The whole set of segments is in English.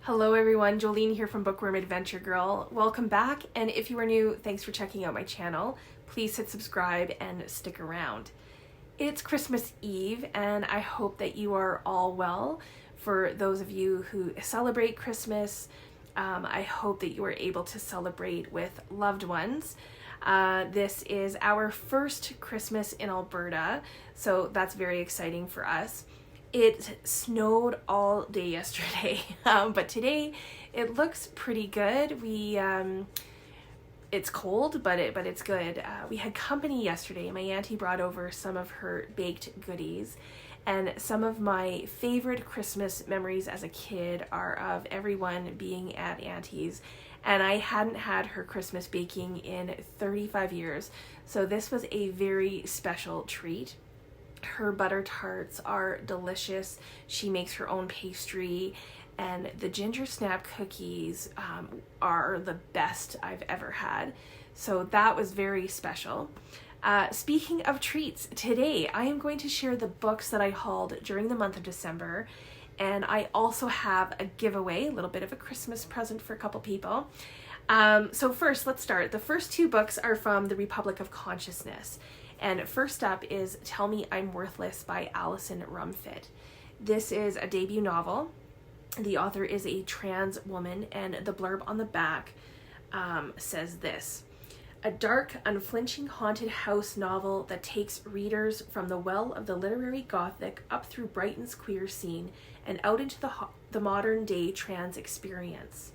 Hello everyone, Jolene here from Bookworm Adventure Girl. Welcome back, and if you are new, thanks for checking out my channel. Please hit subscribe and stick around. It's Christmas Eve, and I hope that you are all well. For those of you who celebrate Christmas, I hope that you are able to celebrate with loved ones. This is our first Christmas in Alberta, so that's very exciting for us. It snowed all day yesterday, but today it looks pretty good. It's cold, but it's good. We had company yesterday. My auntie brought over some of her baked goodies, and some of my favorite Christmas memories as a kid are of everyone being at auntie's, and I hadn't had her Christmas baking in 35 years, so this was a very special treat. Her butter tarts are delicious. She makes her own pastry, and the ginger snap cookies are the best I've ever had. So that was very special. Speaking of treats, today I am going to share the books that I hauled during the month of December, and I also have a giveaway, a little bit of a Christmas present for a couple people. So first, let's start. The first two books are from the Republic of Consciousness. And first up is Tell Me I'm Worthless by Alison Rumfitt. This is a debut novel. The author is a trans woman, and the blurb on the back says this: a dark, unflinching haunted house novel that takes readers from the well of the literary Gothic up through Brighton's queer scene and out into the modern day trans experience.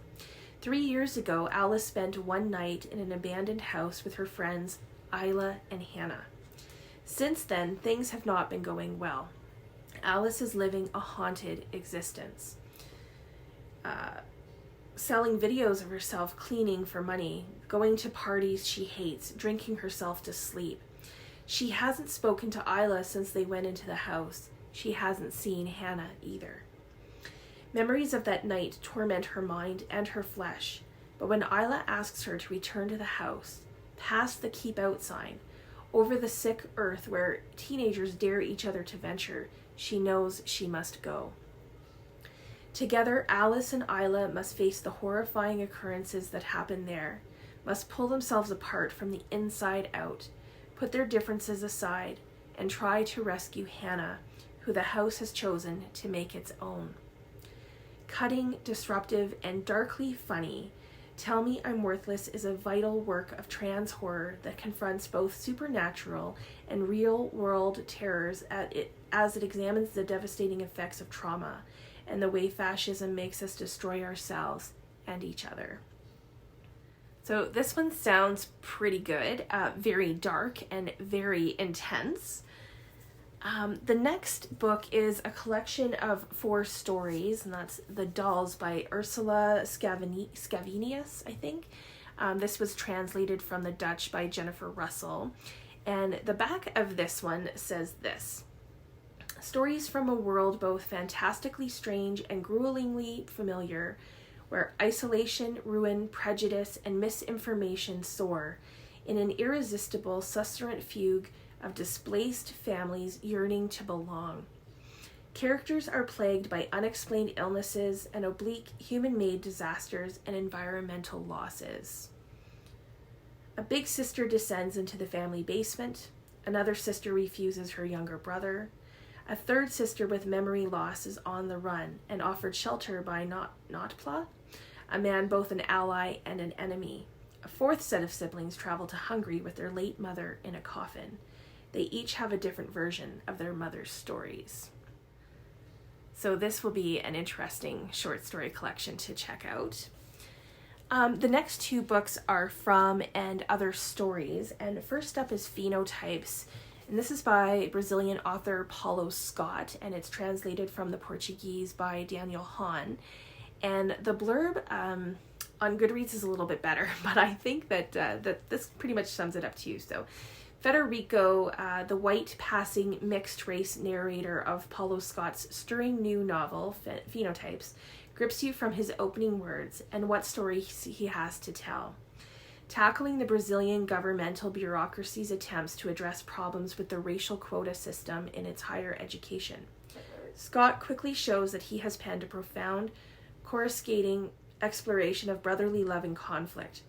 3 years ago, Alice spent one night in an abandoned house with her friends Isla and Hannah. Since then, things have not been going well. Alice is living a haunted existence. Selling videos of herself cleaning for money, going to parties she hates, drinking herself to sleep. She hasn't spoken to Isla since they went into the house. She hasn't seen Hannah either. Memories of that night torment her mind and her flesh, but when Isla asks her to return to the house, past the keep out sign, over the sick earth where teenagers dare each other to venture, she knows she must go. Together, Alice and Isla must face the horrifying occurrences that happen there, must pull themselves apart from the inside out, put their differences aside, and try to rescue Hannah, who the house has chosen to make its own. Cutting, disruptive, and darkly funny, Tell Me I'm Worthless is a vital work of trans horror that confronts both supernatural and real-world terrors as it examines the devastating effects of trauma and the way fascism makes us destroy ourselves and each other. So this one sounds pretty good, very dark and very intense. The next book is a collection of 4 stories, and that's The Dolls by Ursula Scavenius, I think. This was translated from the Dutch by Jennifer Russell. And the back of this one says this: stories from a world both fantastically strange and gruelingly familiar, where isolation, ruin, prejudice, and misinformation soar in an irresistible susurrant fugue of displaced families yearning to belong. Characters are plagued by unexplained illnesses and oblique human-made disasters and environmental losses. A big sister descends into the family basement. Another sister refuses her younger brother. A third sister with memory loss is on the run and offered shelter by Notpla, a man both an ally and an enemy. A fourth set of siblings travel to Hungary with their late mother in a coffin. They each have a different version of their mother's stories. So this will be an interesting short story collection to check out. The next 2 books are From and Other Stories, and first up is Phenotypes, and this is by Brazilian author Paulo Scott, and it's translated from the Portuguese by Daniel Hahn. And the blurb on Goodreads is a little bit better, but I think that this pretty much sums it up to you. So Federico, the white passing mixed race narrator of Paulo Scott's stirring new novel, Phenotypes, grips you from his opening words and what stories he has to tell. Tackling the Brazilian governmental bureaucracy's attempts to address problems with the racial quota system in its higher education, Scott quickly shows that he has penned a profound coruscating exploration of brotherly love and conflict,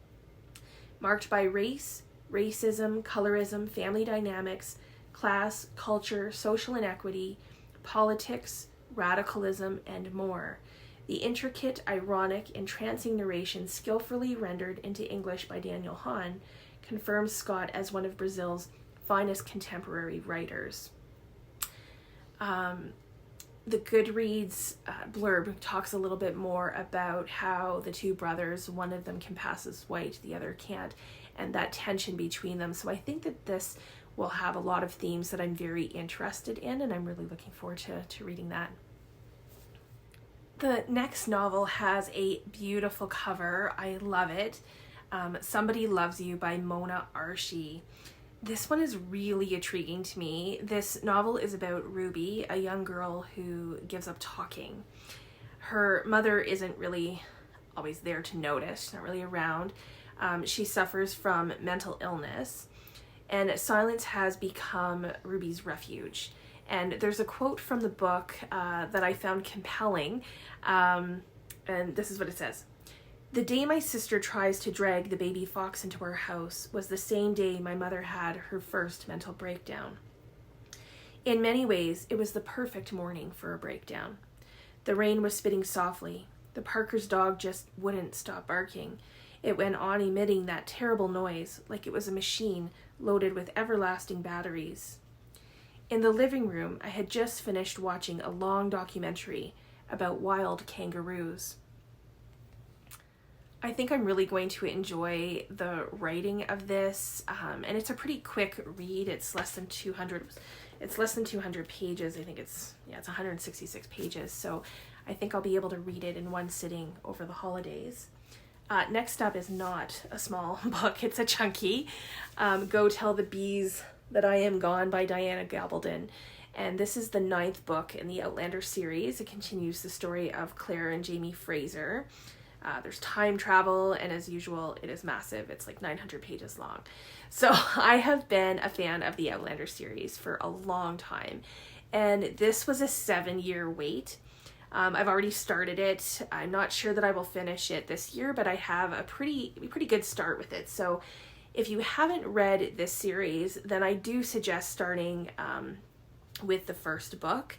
marked by race, racism, colorism, family dynamics, class, culture, social inequity, politics, radicalism, and more. The intricate, ironic, entrancing narration skillfully rendered into English by Daniel Hahn confirms Scott as one of Brazil's finest contemporary writers. The Goodreads blurb talks a little bit more about how the two brothers, one of them can pass as white, the other can't, and that tension between them. So I think that this will have a lot of themes that I'm very interested in, and I'm really looking forward to reading that. The next novel has a beautiful cover. I love it. Somebody Loves You by Mona Arshi. This one is really intriguing to me. This novel is about Ruby, a young girl who gives up talking. Her mother isn't really always there to notice. She's not really around. She suffers from mental illness, and silence has become Ruby's refuge. And there's a quote from the book that I found compelling, and this is what it says. "The day my sister tries to drag the baby fox into our house was the same day my mother had her first mental breakdown. In many ways, it was the perfect morning for a breakdown. The rain was spitting softly. The Parker's dog just wouldn't stop barking. It went on emitting that terrible noise like it was a machine loaded with everlasting batteries. In the living room, I had just finished watching a long documentary about wild kangaroos." I think I'm really going to enjoy the writing of this, and it's a pretty quick read. It's less than 200 pages. I think it's 166 pages, so I think I'll be able to read it in one sitting over the holidays. Next up is not a small book, it's a chunky. Go Tell the Bees That I Am Gone by Diana Gabaldon. And this is the 9th book in the Outlander series. It continues the story of Claire and Jamie Fraser. There's time travel, and as usual, it is massive. It's like 900 pages long. So I have been a fan of the Outlander series for a long time, and this was a 7-year wait. I've already started it. I'm not sure that I will finish it this year, but I have a pretty good start with it. So if you haven't read this series, then I do suggest starting with the first book.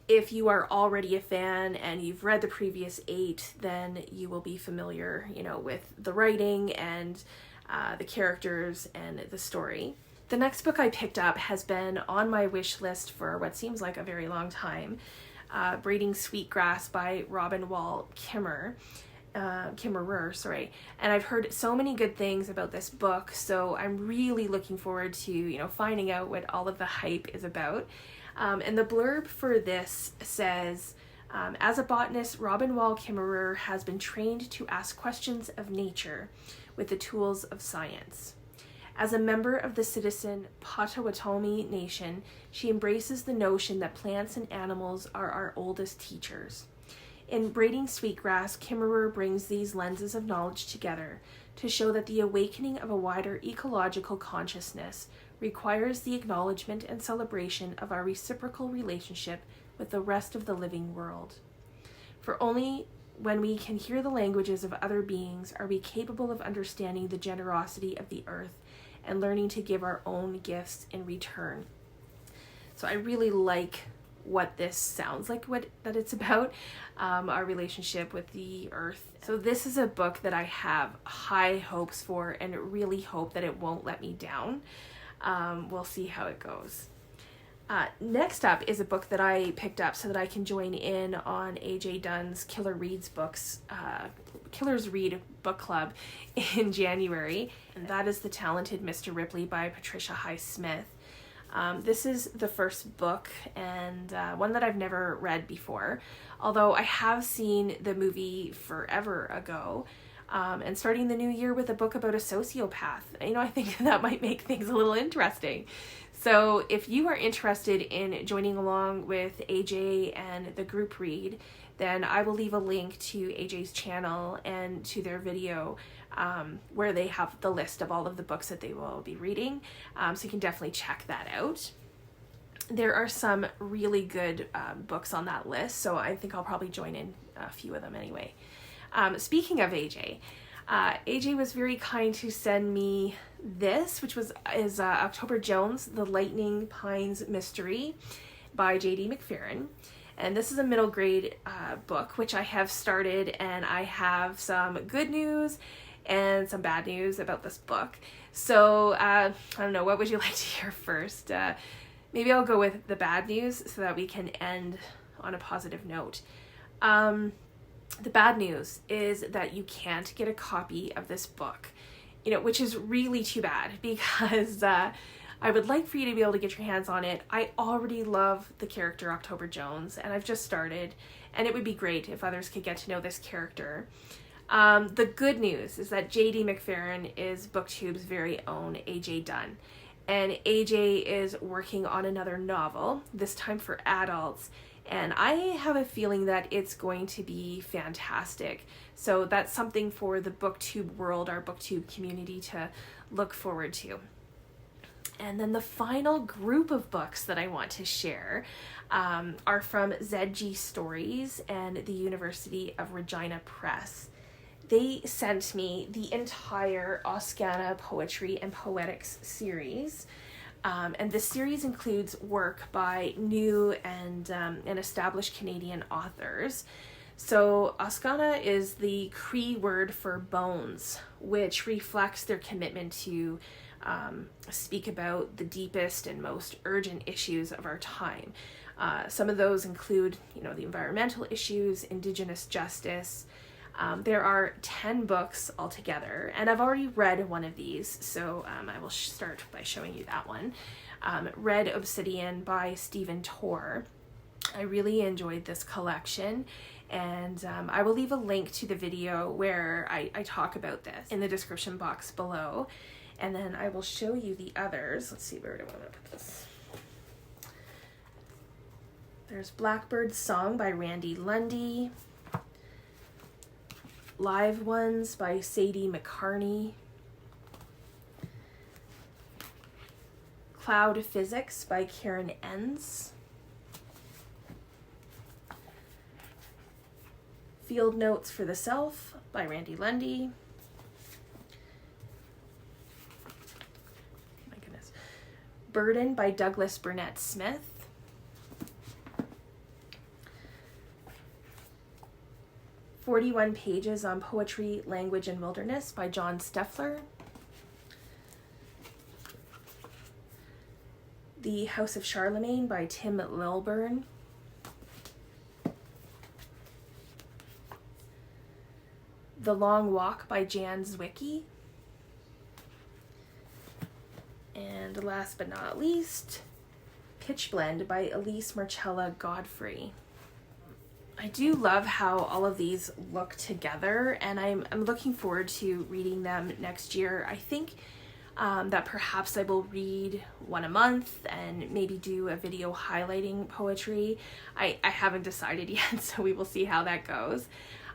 If you are already a fan and you've read the previous 8, then you will be familiar, with the writing and the characters and the story. The next book I picked up has been on my wish list for what seems like a very long time. Braiding Sweetgrass by Robin Wall Kimmerer, and I've heard so many good things about this book, so I'm really looking forward to, finding out what all of the hype is about. And the blurb for this says, as a botanist, Robin Wall Kimmerer has been trained to ask questions of nature with the tools of science. As a member of the citizen Potawatomi Nation, she embraces the notion that plants and animals are our oldest teachers. In Braiding Sweetgrass, Kimmerer brings these lenses of knowledge together to show that the awakening of a wider ecological consciousness requires the acknowledgement and celebration of our reciprocal relationship with the rest of the living world. For only when we can hear the languages of other beings are we capable of understanding the generosity of the earth and learning to give our own gifts in return. So I really like what this sounds like, that it's about, our relationship with the earth. So this is a book that I have high hopes for and really hope that it won't let me down. We'll see how it goes. Next up is a book that I picked up so that I can join in on AJ Dunn's Killers Read Book Club in January, and that is The Talented Mr. Ripley by Patricia Highsmith. This is the first book, and one that I've never read before, although I have seen the movie forever ago. And starting the new year with a book about a sociopath. I think that might make things a little interesting. So if you are interested in joining along with AJ and the group read, then I will leave a link to AJ's channel and to their video where they have the list of all of the books that they will be reading. So you can definitely check that out. there are some really good books on that list, so I think I'll probably join in a few of them anyway. Speaking of AJ, AJ was very kind to send me this, which is October Jones, The Lightning Pines Mystery by J.D. McFarren. And this is a middle grade book, which I have started, and I have some good news and some bad news about this book. So, I don't know, what would you like to hear first? Maybe I'll go with the bad news so that we can end on a positive note. The bad news is that you can't get a copy of this book, which is really too bad, because I would like for you to be able to get your hands on it. I already love the character October Jones, and I've just started, and it would be great if others could get to know this character. The good news is that J.D. McFarren is BookTube's very own AJ Dunn, and AJ is working on another novel, this time for adults, and I have a feeling that it's going to be fantastic. So that's something for the BookTube world, our BookTube community, to look forward to. And then the final group of books that I want to share are from ZG Stories and the University of Regina Press. They sent me the entire Oskana Poetry and Poetics series. And this series includes work by new and established Canadian authors. So Oskana is the Cree word for bones, which reflects their commitment to speak about the deepest and most urgent issues of our time. Some of those include, the environmental issues, Indigenous justice. There are 10 books altogether, and I've already read one of these, so I will start by showing you that one. Read Obsidian by Stephan Torre. I really enjoyed this collection, and I will leave a link to the video where I talk about this in the description box below, and then I will show you the others. Let's see, where do I want to put this? There's Blackbird's Song by Randy Lundy. Live Ones by Sadie McCarney. Cloud Physics by Karen Enns. Field Notes for the Self by Randy Lundy. My goodness. Burden by Douglas Burnet Smith. "41 Pages on Poetry, Language, and Wilderness" by John Steffler. The House of Charlemagne by Tim Lilburn. The Long Walk by Jan Zwicky. And last but not least, Pitch Blend by Elise Marcella Godfrey. I do love how all of these look together, and I'm looking forward to reading them next year. I think that perhaps I will read one a month and maybe do a video highlighting poetry. I haven't decided yet, so we will see how that goes.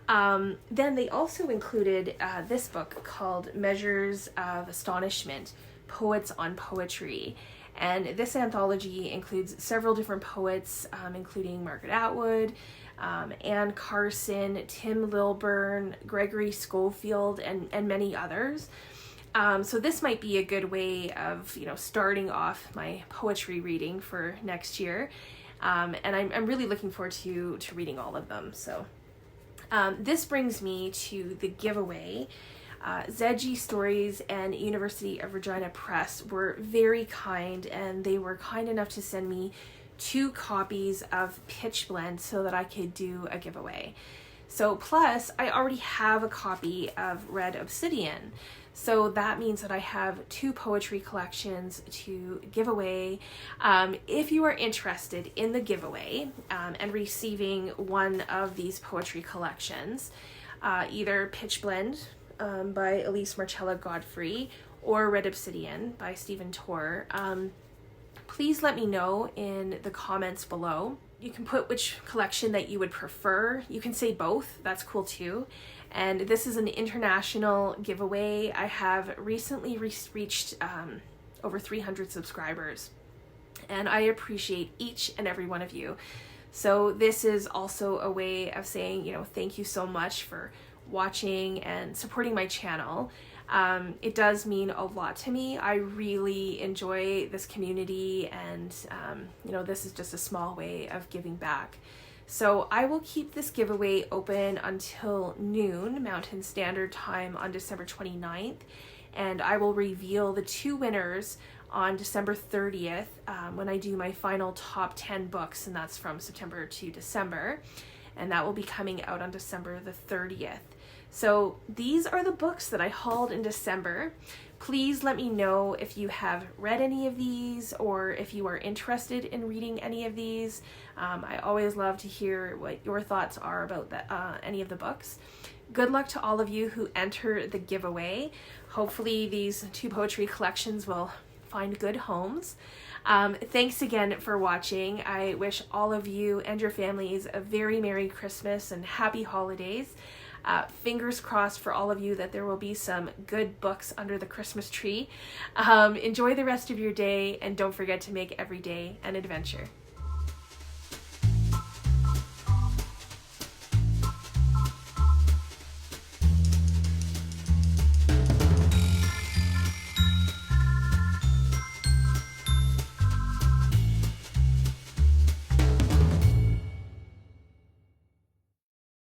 Then they also included this book called Measures of Astonishment, Poets on Poetry. And this anthology includes several different poets, including Margaret Atwood, Anne Carson, Tim Lilburn, Gregory Schofield, and many others. So this might be a good way of, starting off my poetry reading for next year. And I'm really looking forward to reading all of them. So this brings me to the giveaway. ZG Stories and University of Regina Press were very kind, and they were kind enough to send me 2 copies of Pitch Blend so that I could do a giveaway. So plus, I already have a copy of Read Obsidian. So that means that I have 2 poetry collections to give away. If you are interested in the giveaway and receiving one of these poetry collections, either Pitch Blend by Elise Marcella Godfrey or Read Obsidian by Stephan Torre, please let me know in the comments below. You can put which collection that you would prefer. You can say both, that's cool too. And this is an international giveaway. I have recently reached over 300 subscribers. and I appreciate each and every one of you. So this is also a way of saying, you know, thank you so much for watching and supporting my channel. It does mean a lot to me. I really enjoy this community, and you know, this is just a small way of giving back. So I will keep this giveaway open until noon Mountain Standard Time on December 29th, and I will reveal the 2 winners on December 30th when I do my final top 10 books, and that's from September to December, and that will be coming out on December the 30th. So these are the books that I hauled in December. Please let me know if you have read any of these, or if you are interested in reading any of these. I always love to hear what your thoughts are about any of the books. Good luck to all of you who enter the giveaway. Hopefully these 2 poetry collections will find good homes. Thanks again for watching. I wish all of you and your families a very Merry Christmas and Happy Holidays. Fingers crossed for all of you that there will be some good books under the Christmas tree. Enjoy the rest of your day, and don't forget to make every day an adventure.